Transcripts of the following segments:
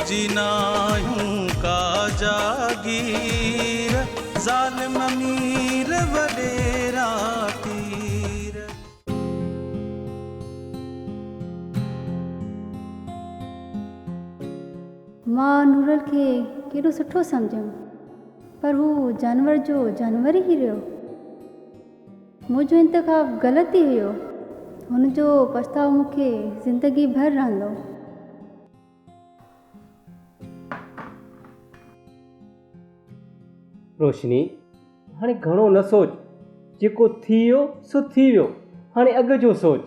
जीनायूं का जागीर ज़ालिम अमीर वडेरा तीर। मां नूरल खे केॾो सुठो सम्झियमि, पर हू जानवर जो जानवर ई रहियो। मुंहिंजो इंतख़ाब ग़लति ई हुयो। हुनजो पछतावो मूंखे ज़िंदगी भर रहंदो। रोशनी, हाणे घणो न सोच, जेको थी वियो सो थी वियो, हाणे अॻु जो सोच।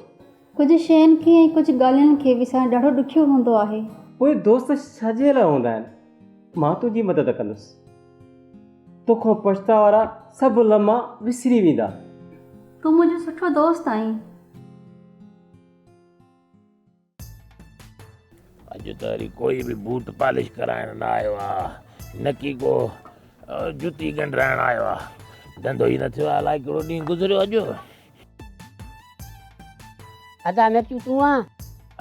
कुझु शयुनि खे ऐं कुझु ॻाल्हियुनि खे विसारणु ॾाढो ॾुखियो हूंदो आहे। उहे दोस्त छाजे लाइ हूंदा आहिनि? मां तुंहिंजी मदद कंदुसि। तोखां पछतावा वारा सभु लम्हा विसरी वेंदा। तूं मुंहिंजो सुठो दोस्त आहीं। अॼु त वरी कोई बि बूट पॉलिश कराइण न आयो आहे, न की को जुती ॻंढराइण आयो आहे। धंधो ई न थियो आहे, अलाए कहिड़ो ॾींहुं गुज़रियो अॼु। अदा मिर्चू तूं आहीं?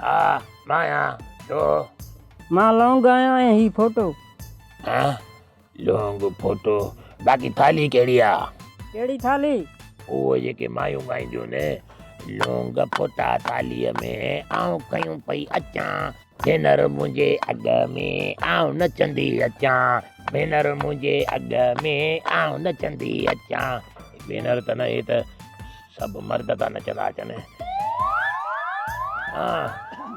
हा मां आहियां। छो? मां लौंग आहियां ऐं ही फोटो। हाँ लौंग फोटो, बाक़ी थाली कहिड़ी आहे? कहिड़ी थाली? उहे जेके मायूं ॻाईंदियूं न, लौंग फोटा थालीअ में आऊं कयूं पई अचां, भेनर मुंहिंजे अॻ में आऊं नचंदी अचां, भेनर मुंहिंजे अॻ में आऊं नचंदी अचां। भेनर त न, हे त सभु मर्द था नचंदा अचनि। हा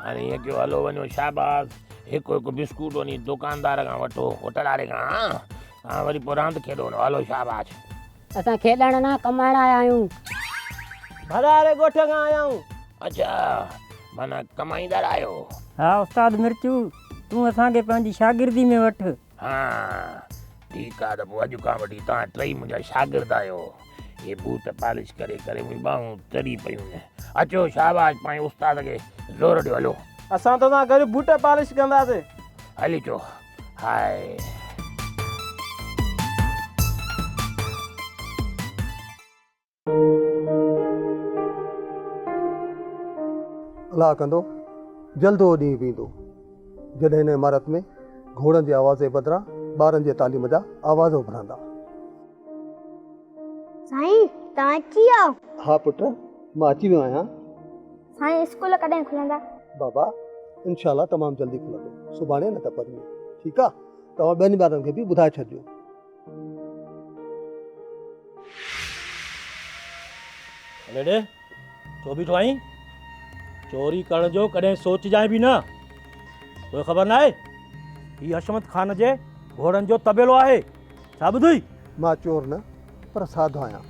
हाणे ईअं कयो, हलो वञो शाबाश, हिकु हिकु बिस्कुट वञी दुकानदार खां वठो, होटलारे खां। हा वरी पोइ रांदि खेॾो न, हलो शाबाश। असां खेॾण न कमाइण आया आहियूं। भरारे ॻोठ खां आया आहियूं। अच्छा माना कमाईंदड़ आहियो? हा उस्ताद मिर्चू, तूं असांखे पंहिंजी शागिर्दी में वठि। हा ठीकु आहे, त पोइ अॼु खां वठी तव्हां टई मुंहिंजा शागिर्द आहियो। ये बूट पॉलिश करे करे मुंहिंजी ॿाहूं चढ़ी पयूं न। अचो शाबाश, पंहिंजे उस्ताद खे ज़ोर ॾियो। हलो असां त तव्हां गॾु बूट पॉलिश कंदासीं। हली अचो। हाय अलाह कंदो जल्द उहो ॾींहुं बि ईंदो जॾहिं हिन इमारत में घोड़नि जे आवाज़ जे बदिरां ॿारनि जे तालीम जा आवाज़ उभरंदा। साईं तव्हां अची वियो? हा पुट, मां अची वियो आहियां। साईं स्कूल कॾहिं खुलंदा? बाबा इनशाला तमामु जल्दी खुलंदो, सुभाणे न त परीं। ठीकु आहे, तव्हां ॿियनि ॿारनि खे बि ॿुधाए छॾिजो। लेडे छो बीठो आहीं? चोरी करण जो कॾहिं सोचिजांइ बि न। तोखे ख़बर न आहे हीउ हशमत ख़ान जे घोड़नि जो तबेलो आहे? छा ॿुधई? मां चोर न पर साधु आहियां।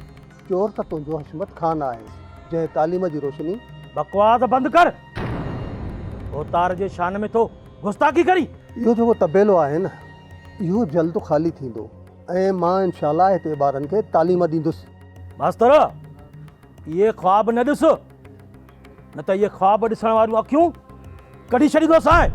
चोर त तुंहिंजो हशमत ख़ान आहे, जंहिं तालीम जी रोशनी। बकवास बंदि कर। ओतार जे शान में तो गुस्ताखी करी। इहो जेको तबेलो आहे न, इहो जल्द ख़ाली थींदो ऐं मां इनशाला हिते ॿारनि खे तालीम ॾींदुसि। मास्तर इहे ख्वाब न ॾिस, न त इहे ख्वाब ॾिसण वारियूं अखियूं कढी छॾींदोसांइ।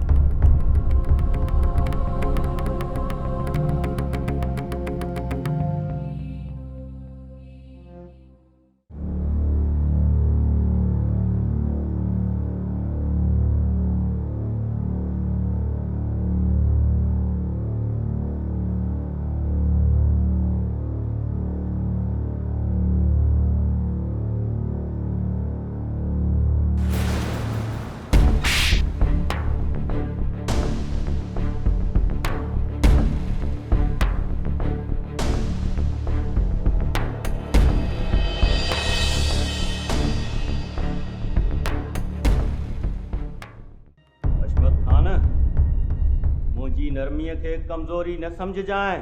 नरमीअ खे कमज़ोरी न सम्झजांइ।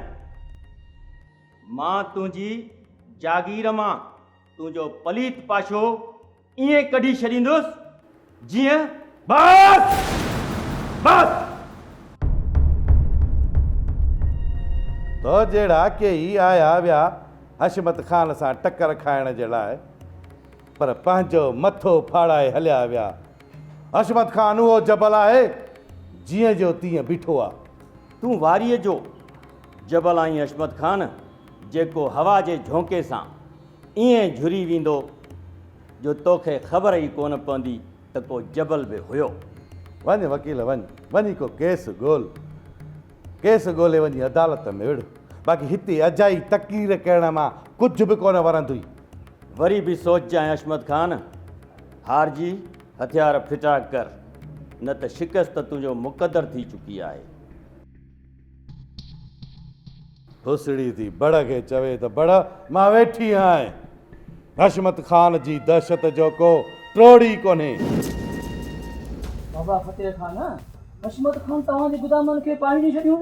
मां तुंहिंजी जागीर मां तुंहिंजो पलीत पाछो ईअं कढी छॾींदुसि जीअं बस बस। तो जहिड़ा कई आया विया हशमत ख़ान सां टकर खाइण जे लाइ, पर पंहिंजो मथो फाड़ाए हलिया विया। हशमत ख़ान उहो जबल आहे जीअं जो तीअं बीठो आहे। तूं वारीअ जो जबल आहीं हशमत ख़ान, जेको हवा जे झोंके सां ईअं झुरी वेंदो जो तोखे ख़बर ई कोन पवंदी त को जबल बि हुयो। वञ वकील वञ, वञी को केस ॻोल्ह। केस ॻोल्हे वञी अदालत में विड़। बाक़ी हिते अजाई तक़रीर करण मां कुझु बि कोन वरंदुई। वरी बि सोचजांइ अशमत खान, हारजी हथियार फिटा कर, न त शिकस्त तुंहिंजो मुक़दर थी चुकी आहे। फुसड़ी थी बड़ खे चवे त बड़ मां वेठी आहियां। हशमत खान जी दहशत जो को त्रोड़ी कोन्हे। बाबा फतेह खान, हशमत खान तव्हांजे गुदामनि खे पाणी छॾियूं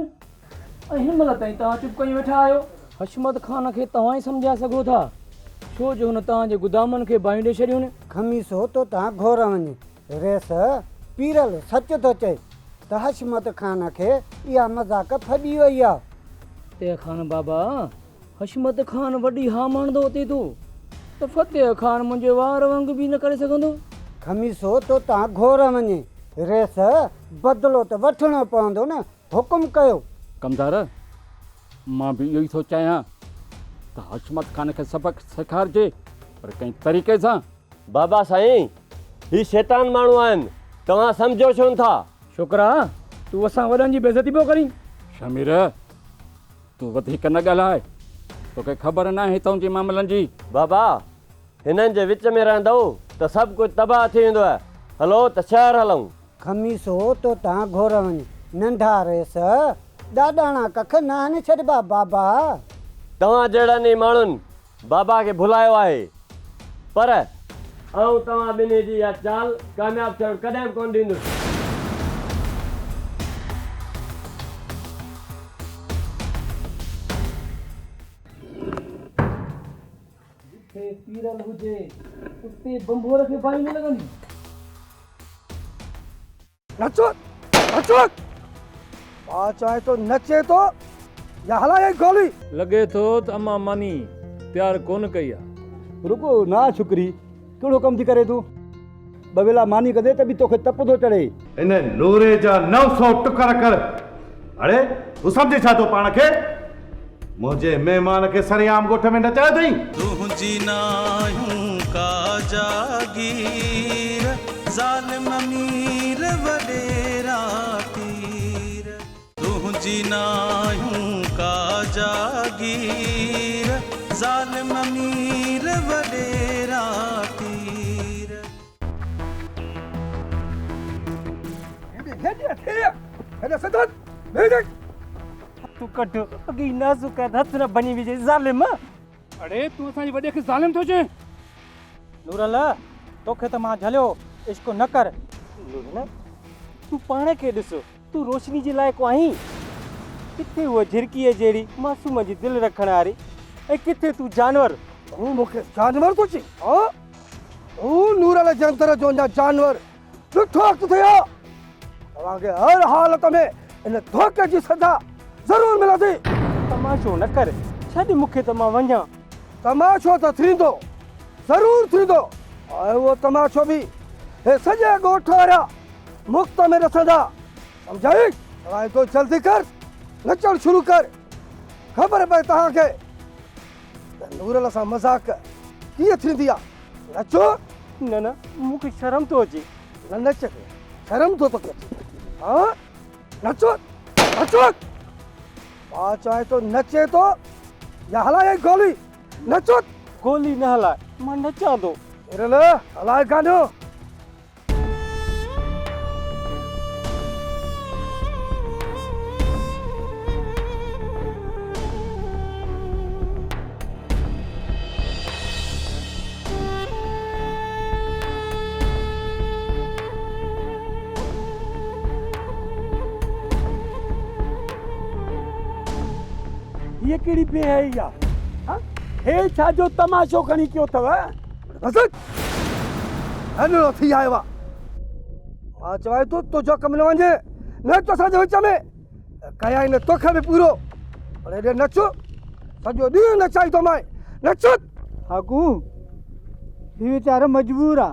ऐं हिन महिल ताईं तव्हां चुप कई वेठा आहियो। हशमत खान खे तव्हां ई सम्झाए सघो था, छो जो हुन तव्हांजे गुदामनि खे बांधे छॾियूं। खमीसो तो तव्हां घोर वञे रेस पीरल सच थो चए त हशमत खान खे इहा मज़ाक फॾी वई आहे। फतेह खान बाबा, हशमत खान वॾी हा मणंदो अचे थो त फतेह खान मुंहिंजे वार वांगुरु बि न करे सघंदो। खमीसो तो तव्हां घोर वञे रेस बदिलो त वठिणो पवंदो न, हुकुम कयो। कमदार, मां बि इहो ई थो चाहियां त हशमत खान खे सबक़ सेखारिजे, पर कंहिं तरीक़े सां। बाबा साईं, ही शैतान माण्हू आहिनि, तव्हां सम्झो छो था। छोकिरा, तूं असां वॾनि जी बेइज़ती पियो करीं। शमीर, तूं वधीक न ॻाल्हाए, तोखे ख़बर न आहे हितां जे मामलनि जी। बाबा, हिननि जे विच में रहंदो त सभु कुझु तबाह थी वेंदो आहे। हलो त शहर हलूं। खमीसो तो तव्हां घोर वञे, नंढा रेस ॾाॾाणा कख न आहिनि छॾिबा। बाबा, तव्हां जहिड़नि माण्हुनि बाबा खे भुलायो आहे, पर आऊं तव्हां ॿिन्ही जी इहा चाल कामयाबु थियणु कॾहिं बि कोन ॾींदुसि। जिथे पीरल हुजे उते बंबोर खे बाई न लॻंदी। नचो नचो, चाहे तो नचे तो या हलाए गोली। लॻे थो त अम्मा मानी प्यार कोन कई आहे। रुको ना छोकिरी, कहिड़ो कमु थी करे तूं? बवेला मानी कदे त बि तोखे तप थो चढ़े। इन नूरे जा 900 टुकर कर। अरे तूं सम्झे छा थो पाण खे? मुंहिंजे महिमान खे सरेआम ॻोठ में नचाए अथई। तुंहिंजी नायूं का जागीर, ज़ालिम अमीर वॾेरा पीर। तुंहिंजी नायूं का जागीर, ज़ालिम अमीर वॾेरा पीर। तूं कढ अॻी नाज़ुक हथ न बनी विझे ज़ालिम। अड़े तूं असांजे वॾे खे ज़ालिम थो चए? नूरल, तोखे त मां झलियो, इश्क न कर। नूरल, तूं पाण खे ॾिस, तूं रोशनी जे लाइक़ु आहीं। किथे उहा झिरकीअ जहिड़ी मासूम जी दिलि रखण वारी, ऐं किथे तूं जानवर। तूं मूंखे जानवर थो चई? तूं नूरल जंतर जो अञा जानवर ॾिठो वक़्तु थियो। तव्हांखे हर हालत में इन धोखे जी सज़ा ज़रूरु मिलंदी। तमाशो न कर, छॾ मूंखे त मां वञा। तमाशो त थींदो, ज़रूरु थींदो, ऐं उहो तमाशो बि हे सॼे ॻोठ वारा मुफ़्त में ॾिसंदा, सम्झाई? तव्हां तो जल्दी कर, नचणु शुरू कर। ख़बर पए तव्हांखे त नूरल सां मज़ाक कीअं थींदी आहे। नचो। न न, मूंखे शर्म थो अचे। न नच, शर्म थो तोखे अचे? हा, नचो नचो। मां चाहे तो नचे तो या हलाए गोली। नचो। गोली न हलाए, मां नचां थो। हलाए गानो। ये कहिड़ी बेहयाई आहे? हे छा जो तमाशो खणी कयो अथव? हलो थी आयो आहे। मां चवां थो तुंहिंजो कमु न वञे, नच असांजे विच में कयाई न तोखे बि पूरो। पर हेॾे नचो, सॼो ॾींहुं नचाई थो मां। नचो। हाकू, ही वीचारो मजबूर आहे।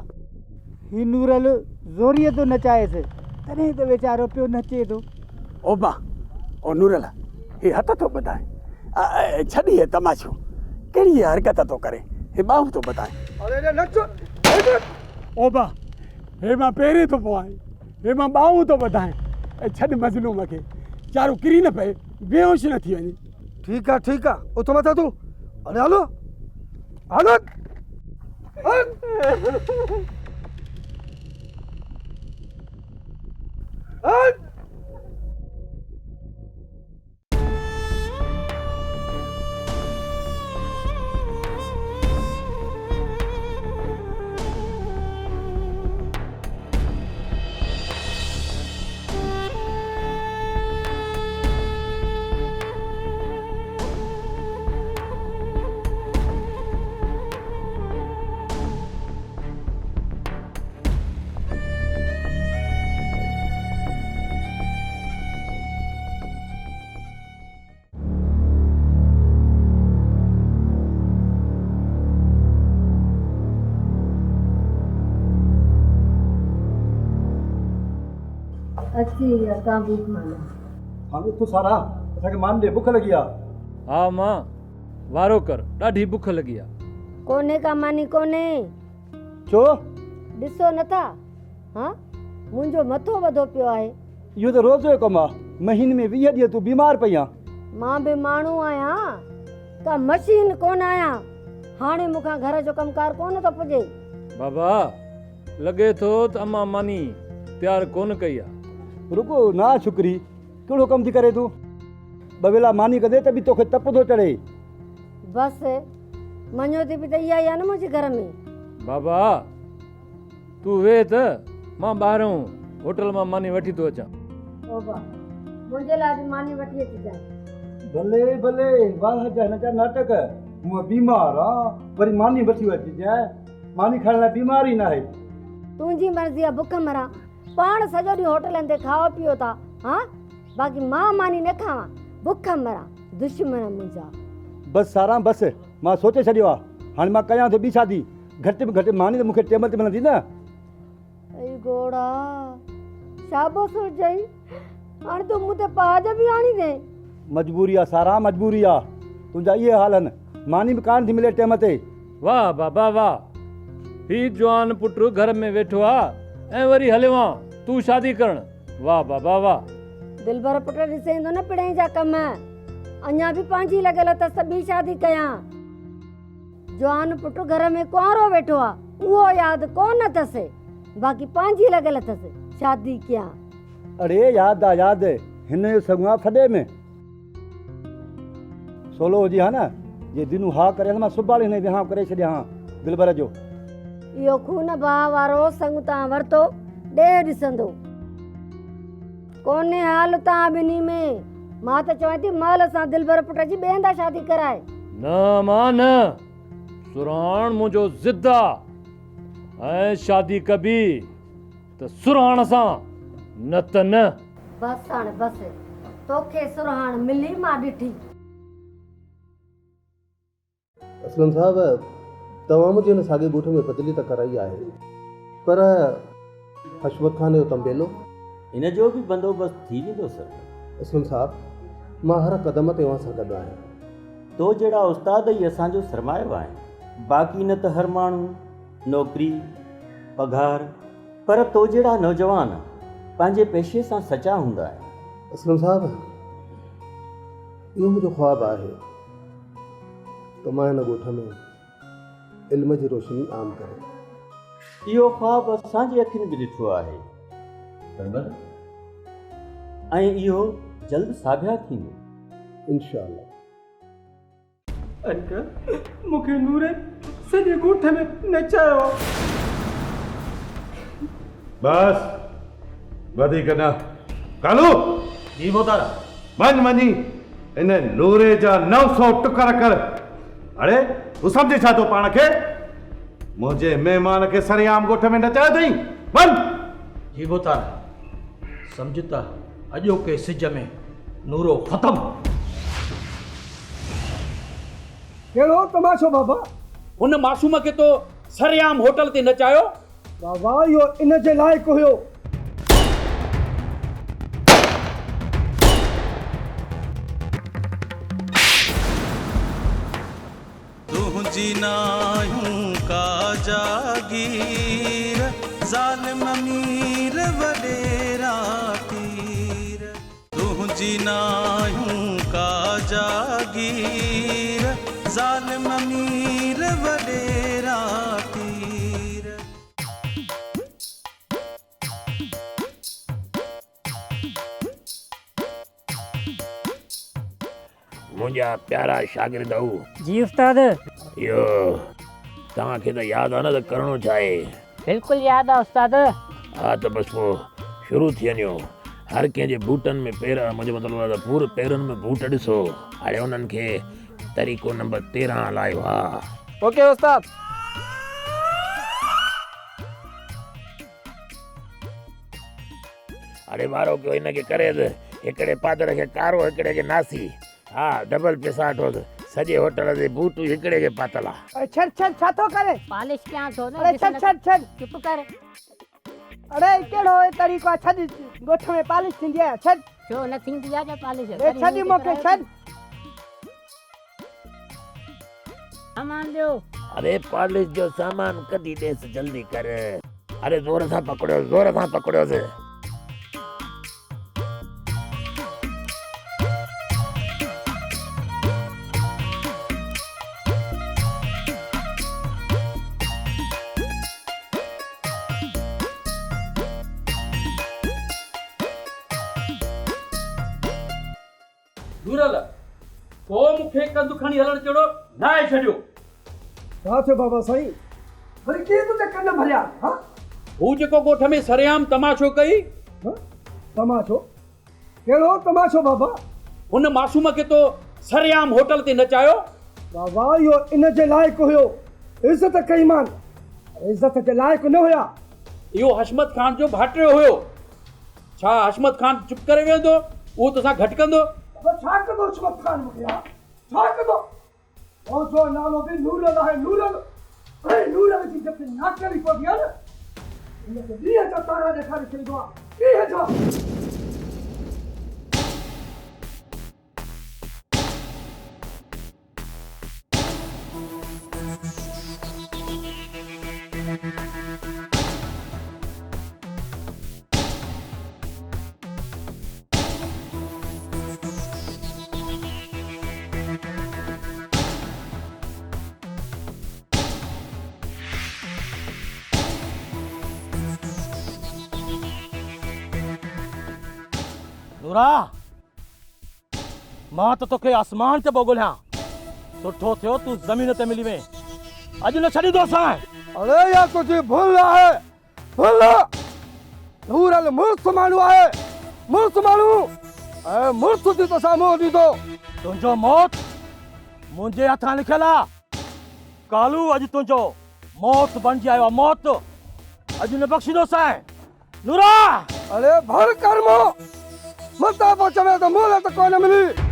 ही नूरल ज़ोरीअ थो नचाएसि, तॾहिं त वीचारो पियो नचे थो। ओ बा, ओ नूरल, हे हथ थो ॿधाए। छॾी हे तमाशो, कहिड़ी हरकत थो करे? हे ॿाहूं थो ॿधाए। अरे नचो। ओ बा, हे मां पहिरीं थो पवां, हे मां ॿाहूं थो ॿधाए। छॾ मज़लूम खे, चारो किरी न पए। बेहोश न थी वञे। ठीक है उथो मथा तूं अरे हलो हलो अची असां बुख माना हम तो सारा असांखे मान दे, बुख लगी आहे। हा मां वारो कर, ॾाढी बुख लॻी आहे। कोने का मानी कोने छो ॾिसो नथा हाँ मुंहिंजो मथो वधो पियो आहे। इहो त रोज़ जो कमु आहे। महीने में 20 ॾींहं तूं बीमार पई आहे। मां बि माण्हू आहियां का मशीन कोन आहियां। हाणे मूंखां घर जो कमकार कोन थो पुॼे। बाबा लॻे थो त अम्मा मानी प्यार कोन कई आहे। रुको ना शुक्री, कहिड़ो कमु थी करे तूं? बवेला मानी कदे त बि तोखे तप थो चढ़े। बसि मञो थी बि त इहा ई आहे न मुंहिंजे घर में। बाबा तूं वेह त मां ॿाहिरों होटल मां मानी वठी थो अचां। ओबा मुंहिंजे लाइ बि मानी वठी अचिजांइ। भले भले वाह जा हिन जा नाटक। हूअं बीमार आहे वरी मानी वठी अचिजांइ। मानी खाइण लाइ बीमारी न आहे। तुंहिंजी मर्ज़ी आहे बुख मरां। पाण सॼो ॾींहुं होटलनि ते खाओ पियो था हाँ बाक़ी मां मानी न खावां बुख मरां। दुश्मन मुंहिंजा। बसि सारा बसि, मां सोचे छॾियो आहे। हाणे मां कयां थो ॿी शादी। घटि में घटि मानी त मूंखे टेम ते मिलंदी न। ऐं घोड़ा शाबोश हुजई। हाणे तूं मूं ते पाज बि आणी दे। मजबूरी आहे सारा, मजबूरी आहे। तुंहिंजा इहे हाल आहिनि। मानी बि कान थी मिले टेम ते। वाह बाबा वाह, ही जवान पुटु घर में वेठो आहे ऐं वरी हलियो आहे तूं शादी करण। वाह बाबा वाह। दिलबर पुट ॾिसे ईंदो न पिड़े जा कम। अञा बि पंहिंजी लॻल अथसि ॿी शादी कयां। जवान पुटु घर में कुंवारो वेठो आहे उहो यादि कोन अथसि बाक़ी पंहिंजी लॻल अथसि शादी कयां। अरे यादि आहे यादि। हिन जो सॻु आहे फॾे में सोलो हुजे हा न। जे दिनू हा करे मां सुभाणे हिन विहांउ करे छॾियां हा दिलबर जो। इहो खून भाउ वारो संग तव्हां वरितो ॾे ॾिसंदो कोन्हे हाल तव्हां ॿिन्ही में। मां त चवां थी महिल सां दिलबर पुट जी ॿिए हंधा शादी कराए। न मां न, सुराण मुंहिंजो ज़िद आहे ऐं शादी कबी त सुराण सां न त न। बसि हाणे बसि तोखे सुरहाण मिली मां ॾिठी। असलम साहब तव्हां मुंहिंजे हिन साॻे ॻोठ में बदिली त कराई आहे पर हशमत खान जो तंबेलो इन जो बि बंदोबस्तु थी वेंदो सर। असलम साहब मां हर क़दम ते अव्हां सां गॾु आहियां। तो जहिड़ा उस्ताद ई असांजो सरमायो आहे। बाक़ी न त हर माण्हू नौकिरी पघार पर तो जहिड़ा नौजवान पंहिंजे पेशे सां सचा हूंदा आहिनि। असलम साहब इहो मुंहिंजो ख्वाबु आहे त मां हिन ॻोठ में इल्म जी रोशनी आम करे। इहो ख्वाबु असांजी अखियुनि बि ॾिठो आहे ऐं इहो जल्द साबिया थींदो इंशाअल्लाह। अंकल मूंखे नूरे सॼे ॻोठ में नचायो। बस वधीक न कालू जी मोतारा वञ वञी इन नूरे जा 900 टुकर कर। अरे तूं सम्झे छा थो पाण खे? मुंहिंजे महिमान खे सरेआम ॻोठ में नचायो अथई। वञ। जी मोतारा सम्झ त अॼोके सिज में नूरो ख़तमु। कहिड़ो तमाशो बाबा? हुन मासूम खे तो सरेआम होटल ते नचायो। बाबा इहो इन जे लाइक़ु हुयो। तुझी नायूं का जागीर ज़ालिम अमीर वॾेरा पीर तुझी नायूं का जागीर ज़ालिम अमीर वडेरा तीर। मुंहिंजा प्यारा शागिर्द जी उस्ताद। इहो तव्हांखे त यादि आहे न त करिणो छा आहे? बिल्कुलु यादि आहे उस्ताद। हा त बसि पोइ शुरू थी वञो। हर कंहिंजे बूटनि में पेर, मुंहिंजो मतिलबु आहे त पूरे पेरनि में बूट ॾिसो। हाणे उन्हनि खे तरीक़ो नंबर 13 हलायो। हा ओके उस्ताद। हाणे वारो कयो हिनखे करे त हिकिड़े पादर खे कारो हिकिड़े खे नासी। हा डबल पैसा वठोसि। सॼे होटल जे बूट हिकिड़े खे पातल आहे। छॾ छॾ छा थो करे? पालिश कयां थो न। अरे छॾ छॾ छॾ चुप कर। अरे कहिड़ो तरीक़ो आहे? छॾ, ॻोठ में पालिश थींदी आहे। छॾ छो न थींदी आहे पालिश? छॾ मूंखे छॾ। सामान ॾियो। अरे पॉलिश जो सामान कढी ॾेसि, जल्दी कर। अरे ज़ोर सां पकड़ियो, ज़ोर सां पकड़ियोसि। नूरल को मूंखे कंधु खणी हलण जहिड़ो न आहे छॾियो। छा थियो बाबा साईं? वरी कीअं तुंहिंजा कन भरिया? हा हू जेको ॻोठ में सरेआम तमाशो कई। तमाशो? कहिड़ो तमाशो बाबा? हुन मासूम खे तो सरेआम होटल ते नचायो। बाबा इहो इन जे लाइक़ु हुयो। इज़त कई मान, इज़त जे लाइक़ु न हुया। इहो हशमत खान जो भाटियो हुयो। छा हशमत खान चुप करे वेंदो? उहो तोसां घटि कंदो? छा कंदो हशमत खान मूंखे? छा कंदो? और जो नालो बि नूरल आहे। नूरल ऐं नूरल जी जब नाकरी पवंदी आहे न, हिनखे 20 जा तारा ॾेखारे छॾींदो आहे। 20 जा। नूरा मां त तोखे आसमान ते पियो ॻोल्हियां। सुठो थियो तूं ज़मीन ते मिली वएं। अॼु न छॾींदोसां। अरे यार तुझी भुल आहे, भुल। नूरल मुर्स माण्हू आहे, मुर्स माण्हू। ऐं मुर्स जी तोसां मोह ॾींदो। तुंहिंजो मौत मुंहिंजे हथां लिखियल आहे। कालू अॼु तुंहिंजो मौत बणिजी आयो आहे। मौत अॼु न बख़्शींदोसां। नूरा अरे भर कर्म मता पहुंचवे तो मोहलत कोन मिली।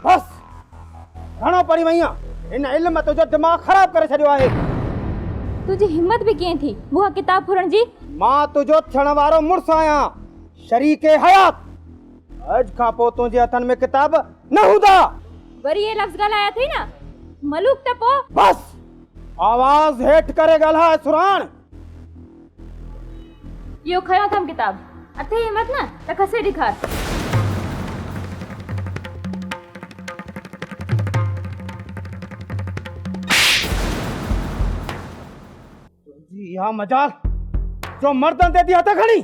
बस घणो पढ़ी वई आहियां। इन इल्म तुंहिंजो दिमाग़ ख़राब करे छॾियो आहे। तुझी हिम्मत भी कीअं थी मुंहिंजा किताब फुरण जी? मां तुंहिंजो थियण वारो मुड़ुसु आहियां, शरीके हयात। अॼु खां पोइ तुंहिंजे हथनि में किताब न हूंदा। वरी ये लफ़्ज़ ॻाल्हाया अथई न मलूक त पोइ बस आवाज़ हेठि करे ॻाल्हाए सुराण। इहो खयो अथमि किताब। अथई हिम्मत न त खसे ॾेखार। इहा मजाल जो मर्दनि ते थी हथ खणी।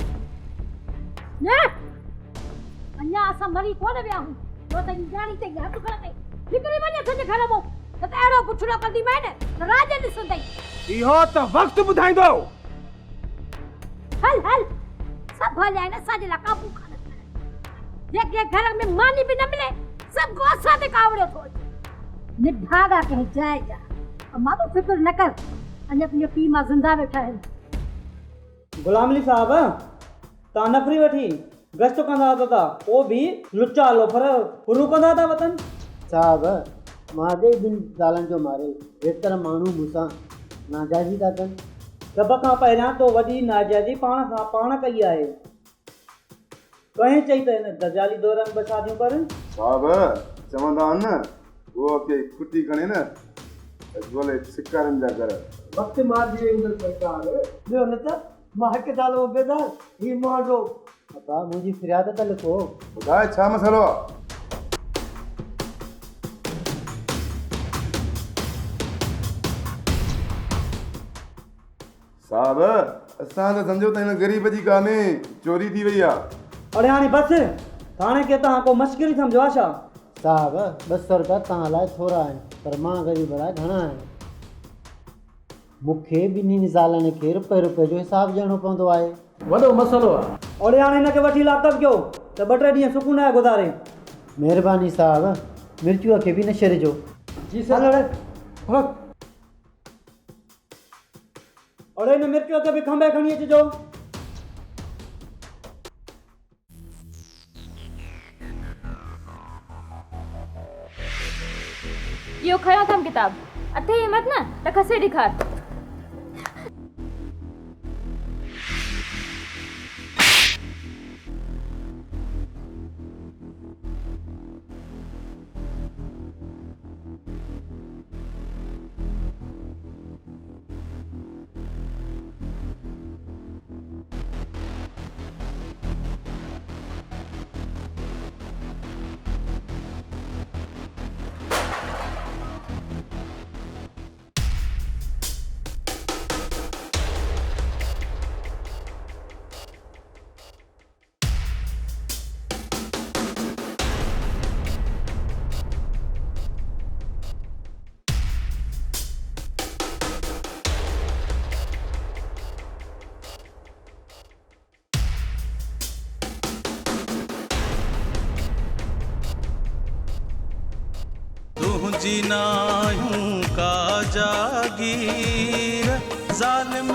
न अञा असां मरी कोन विया आहियूं जो त जानी ते हथ खणंदे निकिरी वञे तुंहिंजे घर मां त अहिड़ो पुछड़ो कंदी मैं न राज ॾिसंदई इहो त वक़्तु ॿुधाईंदो। हल हल सब हल आहिनि असांजे लाइ काबू कान जेके घर में मानी बि न मिले सब को असां ते कावड़ियो थो अचे निभागा कंहिं जाइ जा मां तो फिक्र न कर अञा तुंहिंजो पीउ मां ज़िंदा वेठा आहिनि। गुलाम अली साहब तव्हां नफ़री वठी गश्त कंदा था वो भी लुच्चा लो पर गुरु कंदा था वतन साहब मां दे बिन ज़ालनि जो मारे हेतर माण्हू मूंसां नाजाइज़ी था कनि। सभ खां पहिरियां तो वॾी नाजाइज़ी पाण सां पाण कई आहे। कंहिं चई त हिन दजाली दौरान ॿ शादियूं करनि। साहब चवंदा आहिनि न उहो खे खुटी खणे न ॻोल्हे शिकारनि जा घर। वक़्तु मार जी ईंदड़ सरकार ॿियो न त मां हिकु साल हो बेदार ही मुंहिंजो पप्पा मुंहिंजी फ़रियाद त लिखो। ॿुधाए छा मसइलो आहे? साहब असां त सम्झो त हिन ग़रीब जी कान्हे चोरी थी वई आहे। अड़े हाणे बसि थाणे खे तव्हां को मश्किल सम्झो आहे छा? साहब 200 रुपया तव्हां लाइ थोरा आहिनि पर मां ग़रीब लाइ घणा आहिनि। मूंखे ॿिन्हिनि ज़ालनि खे रुपए जो हिसाब ॾियणो पवंदो आहे। वॾो मसइलो आहे। अड़े हाणे हिनखे वठी लाकअप कयो त 2-3 ॾींहं सुकून आहे गुज़ारे। महिरबानी साहब मिर्चूअ खे बि न छॾिजो। जी सर। अड़े हिन मिर्चूअ खे बि खंभे खणी अचिजो। इहो खयो अथमि किताब अथे हिमत न त खसे ॾेखार। तुझी नायूं का जागीर ज़ालिम